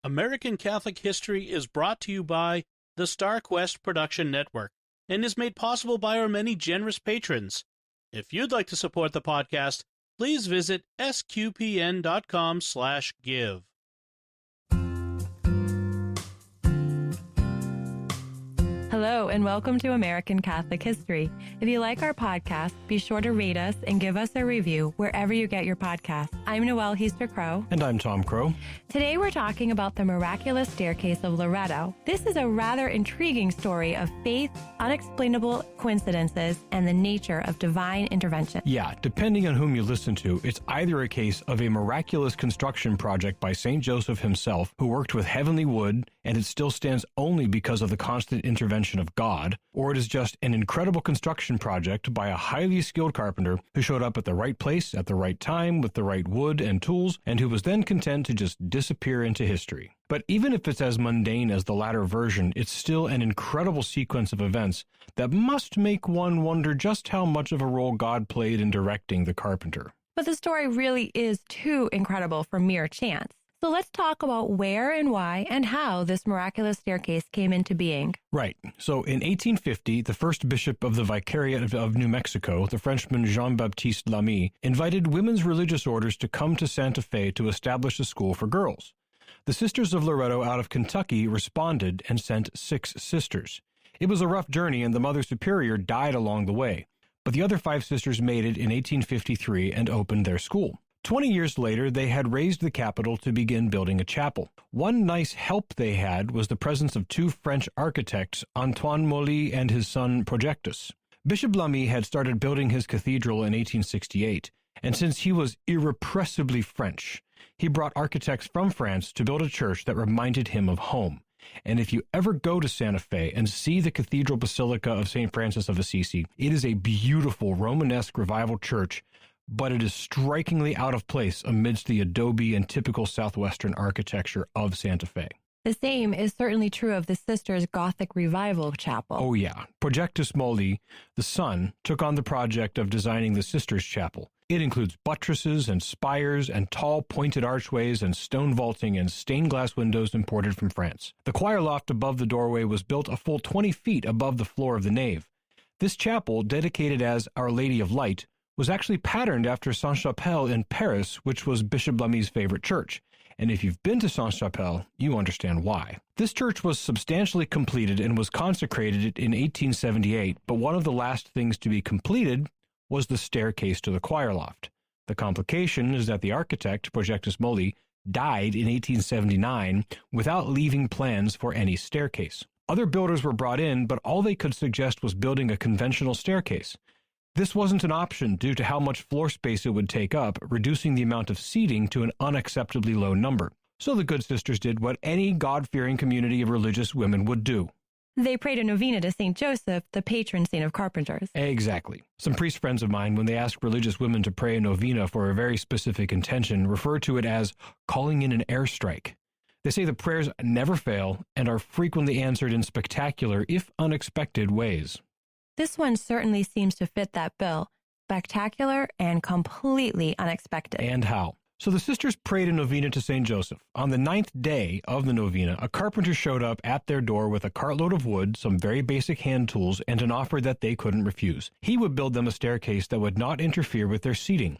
American Catholic History is brought to you by the Star Quest Production Network and is made possible by our many generous patrons. If you'd like to support the podcast, please visit sqpn.com/give. Hello, and welcome to American Catholic History. If you like our podcast, be sure to rate us and give us a review wherever you get your podcasts. I'm Noelle Heaster-Crow. And I'm Tom Crow. Today we're talking about the miraculous staircase of Loretto. This is a rather intriguing story of faith, unexplainable coincidences, and the nature of divine intervention. Yeah, depending on whom you listen to, it's either a case of a miraculous construction project by St. Joseph himself, who worked with heavenly wood, and it still stands only because of the constant intervention of God, or it is just an incredible construction project by a highly skilled carpenter who showed up at the right place at the right time with the right wood and tools, and who was then content to just disappear into history. But even if it's as mundane as the latter version, it's still an incredible sequence of events that must make one wonder just how much of a role God played in directing the carpenter. But the story really is too incredible for mere chance. So let's talk about where and why and how this miraculous staircase came into being. Right. So in 1850, the first bishop of the Vicariate of New Mexico, the Frenchman Jean-Baptiste Lamy, invited women's religious orders to come to Santa Fe to establish a school for girls. The Sisters of Loretto out of Kentucky responded and sent 6 sisters. It was a rough journey, and the Mother Superior died along the way, but the other 5 sisters made it in 1853 and opened their school. 20 years later, they had raised the capital to begin building a chapel. One nice help they had was the presence of 2 French architects, Antoine Molly and his son Projectus. Bishop Lamy had started building his cathedral in 1868, and since he was irrepressibly French, he brought architects from France to build a church that reminded him of home. And if you ever go to Santa Fe and see the Cathedral Basilica of St. Francis of Assisi, it is a beautiful Romanesque revival church, but it is strikingly out of place amidst the adobe and typical Southwestern architecture of Santa Fe. The same is certainly true of the Sisters' Gothic Revival Chapel. Oh yeah. Projectus Molly, the son, took on the project of designing the Sisters' Chapel. It includes buttresses and spires and tall pointed archways and stone vaulting and stained glass windows imported from France. The choir loft above the doorway was built a full 20 feet above the floor of the nave. This chapel, dedicated as Our Lady of Light, was actually patterned after Sainte-Chapelle in Paris, which was Bishop Lamy's favorite church. And if you've been to Sainte-Chapelle, you understand why. This church was substantially completed and was consecrated in 1878, but one of the last things to be completed was the staircase to the choir loft. The complication is that the architect, Projectus Molly, died in 1879 without leaving plans for any staircase. Other builders were brought in, but all they could suggest was building a conventional staircase. This wasn't an option due to how much floor space it would take up, reducing the amount of seating to an unacceptably low number. So the good sisters did what any God-fearing community of religious women would do. They prayed a novena to St. Joseph, the patron saint of carpenters. Exactly. Some priest friends of mine, when they ask religious women to pray a novena for a very specific intention, refer to it as calling in an airstrike. They say the prayers never fail and are frequently answered in spectacular, if unexpected, ways. This one certainly seems to fit that bill. Spectacular and completely unexpected. And how? So the sisters prayed a novena to St. Joseph. On the 9th day of the novena, a carpenter showed up at their door with a cartload of wood, some very basic hand tools, and an offer that they couldn't refuse. He would build them a staircase that would not interfere with their seating.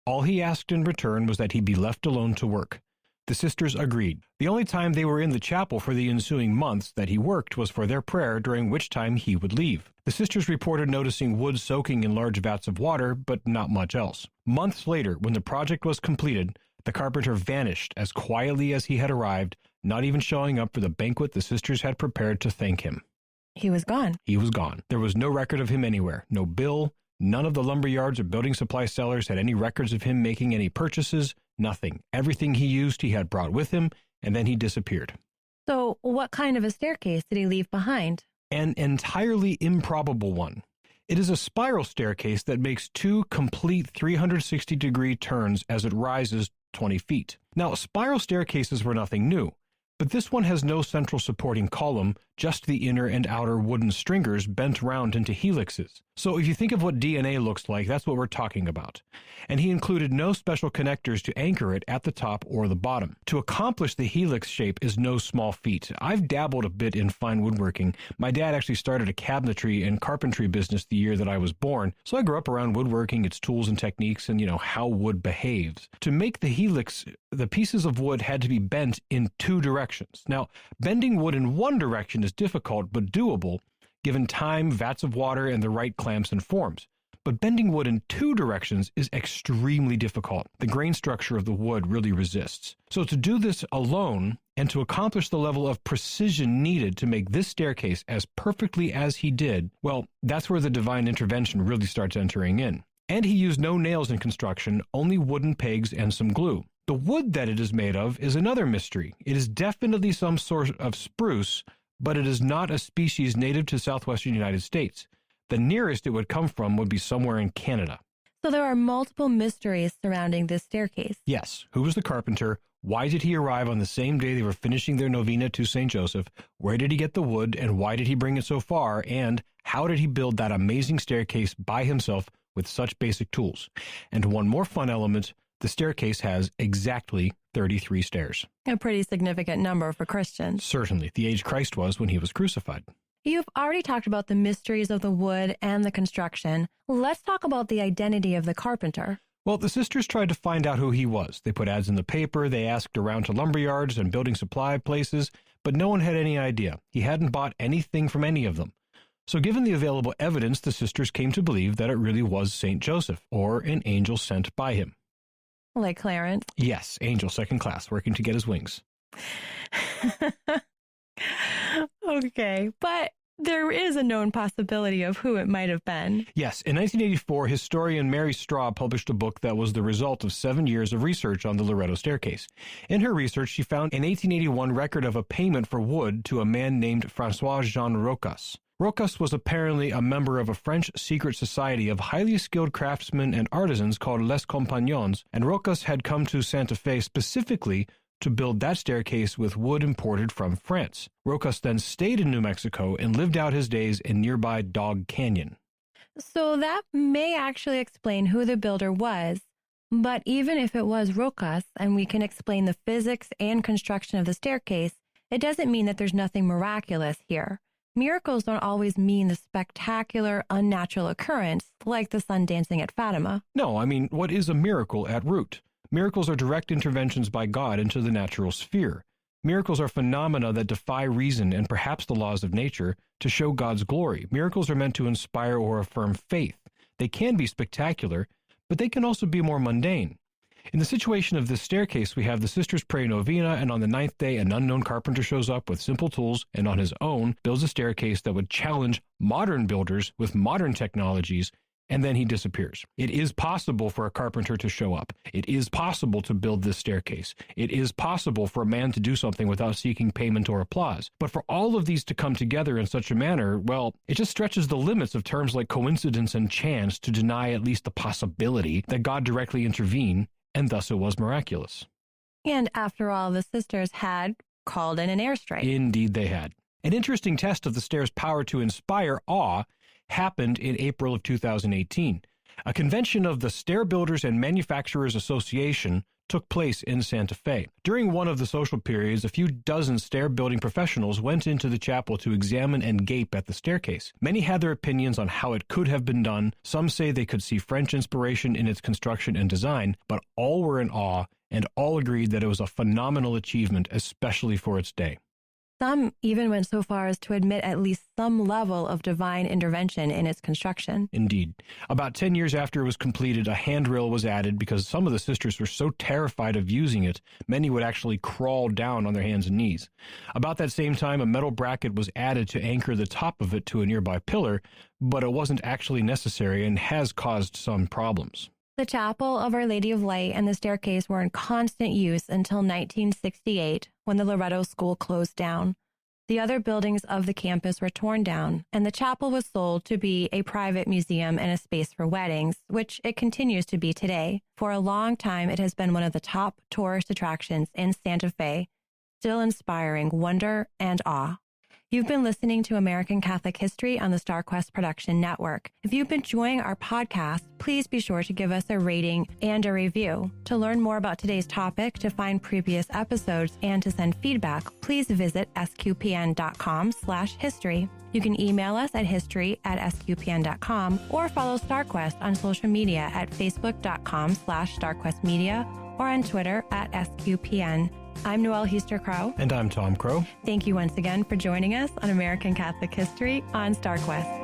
All he asked in return was that he be left alone to work. The sisters agreed. The only time they were in the chapel for the ensuing months that he worked was for their prayer, during which time he would leave. The sisters reported noticing wood soaking in large vats of water, but not much else. Months later, when the project was completed, the carpenter vanished as quietly as he had arrived, not even showing up for the banquet the sisters had prepared to thank him. He was gone. He was gone. There was no record of him anywhere. No bill. None of the lumber yards or building supply sellers had any records of him making any purchases. Nothing. Everything he used he had brought with him, and then he disappeared. So what kind of a staircase did he leave behind? An entirely improbable one. It is a spiral staircase that makes 2 complete 360-degree turns as it rises 20 feet. Now, spiral staircases were nothing new. But this one has no central supporting column, just the inner and outer wooden stringers bent round into helixes. So if you think of what DNA looks like, that's what we're talking about. And he included no special connectors to anchor it at the top or the bottom. To accomplish the helix shape is no small feat. I've dabbled a bit in fine woodworking. My dad actually started a cabinetry and carpentry business the year that I was born, so I grew up around woodworking, its tools and techniques, and how wood behaves. To make the helix, the pieces of wood had to be bent in two directions. Now, bending wood in one direction is difficult but doable, given time, vats of water, and the right clamps and forms. But bending wood in two directions is extremely difficult. The grain structure of the wood really resists. So to do this alone, and to accomplish the level of precision needed to make this staircase as perfectly as he did, well, that's where the divine intervention really starts entering in. And he used no nails in construction, only wooden pegs and some glue. The wood that it is made of is another mystery. It is definitely some sort of spruce, but it is not a species native to southwestern United States. The nearest it would come from would be somewhere in Canada. So there are multiple mysteries surrounding this staircase. Yes. Who was the carpenter? Why did he arrive on the same day they were finishing their novena to St. Joseph? Where did he get the wood, and why did he bring it so far? And how did he build that amazing staircase by himself with such basic tools? And one more fun element, the staircase has exactly 33 stairs. A pretty significant number for Christians. Certainly, the age Christ was when he was crucified. You've already talked about the mysteries of the wood and the construction. Let's talk about the identity of the carpenter. Well, the sisters tried to find out who he was. They put ads in the paper, they asked around to lumberyards and building supply places, but no one had any idea. He hadn't bought anything from any of them. So given the available evidence, the sisters came to believe that it really was St. Joseph, or an angel sent by him. Like Clarence? Yes, angel second class, working to get his wings. Okay, but there is a known possibility of who it might have been. Yes, in 1984, historian Mary Straw published a book that was the result of 7 years of research on the Loretto staircase. In her research, she found an 1881 record of a payment for wood to a man named François-Jean Rocas. Rocas was apparently a member of a French secret society of highly skilled craftsmen and artisans called Les Compagnons, and Rocas had come to Santa Fe specifically to build that staircase with wood imported from France. Rocas then stayed in New Mexico and lived out his days in nearby Dog Canyon. So that may actually explain who the builder was. But even if it was Rocas, and we can explain the physics and construction of the staircase, it doesn't mean that there's nothing miraculous here. Miracles don't always mean the spectacular, unnatural occurrence like the sun dancing at Fatima. No, I mean, what is a miracle at root? Miracles are direct interventions by God into the natural sphere. Miracles are phenomena that defy reason and perhaps the laws of nature to show God's glory. Miracles are meant to inspire or affirm faith. They can be spectacular, but they can also be more mundane. In the situation of this staircase, we have the sisters pray novena, and on the 9th day, an unknown carpenter shows up with simple tools and on his own builds a staircase that would challenge modern builders with modern technologies, and then he disappears. It is possible for a carpenter to show up. It is possible to build this staircase. It is possible for a man to do something without seeking payment or applause. But for all of these to come together in such a manner, well, it just stretches the limits of terms like coincidence and chance to deny at least the possibility that God directly intervened, and thus it was miraculous. And after all, the sisters had called in an airstrike. Indeed they had. An interesting test of the stair's power to inspire awe happened in April of 2018. A convention of the Stair Builders and Manufacturers Association took place in Santa Fe. During one of the social periods, a few dozen stair building professionals went into the chapel to examine and gape at the staircase. Many had their opinions on how it could have been done. Some say they could see French inspiration in its construction and design, but all were in awe and all agreed that it was a phenomenal achievement, especially for its day. Some even went so far as to admit at least some level of divine intervention in its construction. Indeed. About 10 years after it was completed, a handrail was added because some of the sisters were so terrified of using it, many would actually crawl down on their hands and knees. About that same time, a metal bracket was added to anchor the top of it to a nearby pillar, but it wasn't actually necessary and has caused some problems. The chapel of Our Lady of Light and the staircase were in constant use until 1968, when the Loretto School closed down. The other buildings of the campus were torn down, and the chapel was sold to be a private museum and a space for weddings, which it continues to be today. For a long time, it has been one of the top tourist attractions in Santa Fe. still inspiring wonder and awe. You've been listening to American Catholic History on the StarQuest Production Network. If you've been enjoying our podcast, please be sure to give us a rating and a review. To learn more about today's topic, to find previous episodes, and to send feedback, please visit sqpn.com/history. You can email us at history@sqpn.com or follow StarQuest on social media at facebook.com/StarQuestMedia or on Twitter @SQPN. I'm Noelle Heaster-Crow. And I'm Tom Crow. Thank you once again for joining us on American Catholic History on StarQuest.